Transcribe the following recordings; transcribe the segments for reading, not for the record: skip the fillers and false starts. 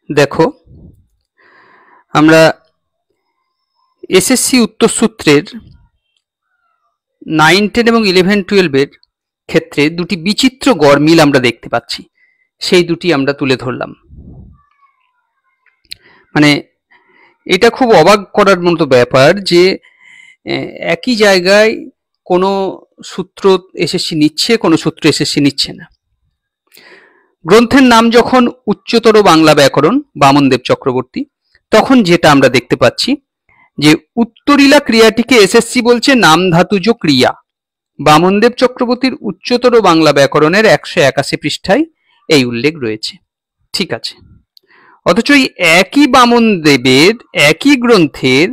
দেখো, আমরা এসএসসি উত্তরসূত্রের 9, 10 এবং 11, 12 এর ক্ষেত্রে দুটি বিচিত্র গড়মিল আমরা দেখতে পাচ্ছি, সেই দুটি আমরা তুলে ধরলাম। মানে এটা খুব অবাক করার মতো ব্যাপার যে একই জায়গায় কোনো সূত্র এসএসসি নিচ্ছে, কোনো সূত্র এসএসসি নিচ্ছে না। গ্রন্থের নাম যখন উচ্চতর বাংলা ব্যাকরণ বামনদেব চক্রবর্তী, তখন যেটা আমরা দেখতে পাচ্ছি যে উত্তরীলা ক্রিয়াটিকে এসএসসি বলছে নামধাতুজ ক্রিয়া। বামনদেব চক্রবর্তীর উচ্চতর বাংলা ব্যাকরণের 181 পৃষ্ঠায় এই উল্লেখ রয়েছে। ঠিক আছে, অথচ এই একই বামনদেবের একই গ্রন্থের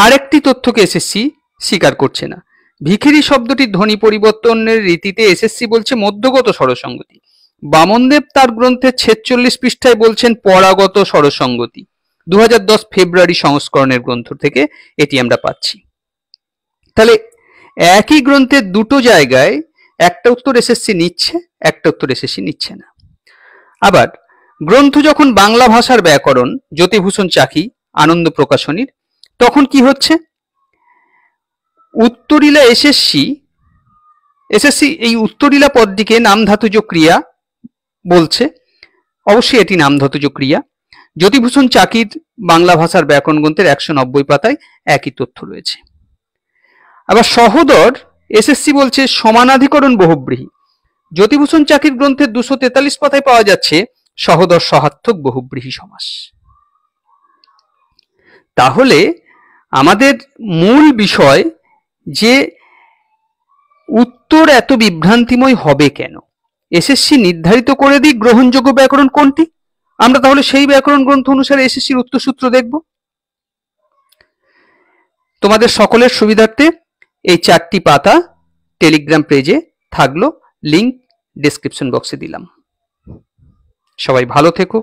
আরেকটি তথ্যকে এসএসসি স্বীকার করছে না। ভিখিরি শব্দটির ধ্বনি পরিবর্তনের রীতিতে এসএসসি বলছে মধ্যগত স্বরসঙ্গতি। বামনদেব তার গ্রন্থের 46 পৃষ্ঠায় বলছেন পরাগত স্বরসঙ্গতি। 2010 ফেব্রুয়ারি সংস্করণের গ্রন্থ থেকে এটি আমরা পাচ্ছি। তাহলে একই গ্রন্থের দুটো জায়গায় একটা উত্তর এসএসসি নিচ্ছে, একটা উত্তর এসএসসি নিচ্ছে না। আবার গ্রন্থ যখন বাংলা ভাষার ব্যাকরণ জ্যোতিভূষণ চাকি আনন্দ প্রকাশনীর, তখন কি হচ্ছে, উত্তরীলা এসএসসি এই উত্তরীলা পদটিকে নামধাতুজ ক্রিয়া বলছে। অবশ্যই এটি নামধাতুজ ক্রিয়া। জ্যোতিভূষণ চাকির বাংলা ভাষার ব্যাকরণ গ্রন্থের 190 পাতায় একই তথ্য রয়েছে। আবার সহোদর এসএসসি বলছে সমানাধিকরণ বহুব্রীহি। জ্যোতিভূষণ চাকির গ্রন্থের 243 পাতায় পাওয়া যাচ্ছে সহোদর সহার্থক বহুব্রীহি সমাস। তাহলে আমাদের মূল বিষয় যে উত্তর এত বিভ্রান্তিময় হবে কেন, এসএসসি নির্ধারিত করে দিক গ্রহণযোগ্য ব্যাকরণ কোনটি, আমরা তাহলে সেই ব্যাকরণ গ্রন্থ অনুসারে এসএসসির উত্তরসূত্র দেখব। তোমাদের সকলের সুবিধার্থে এই 4টি পাতা টেলিগ্রাম পেজে থাকলো, লিংক ডেসক্রিপশন বক্সে দিলাম। সবাই ভালো থেকো,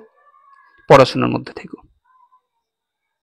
পড়াশোনার মধ্যে থেকো।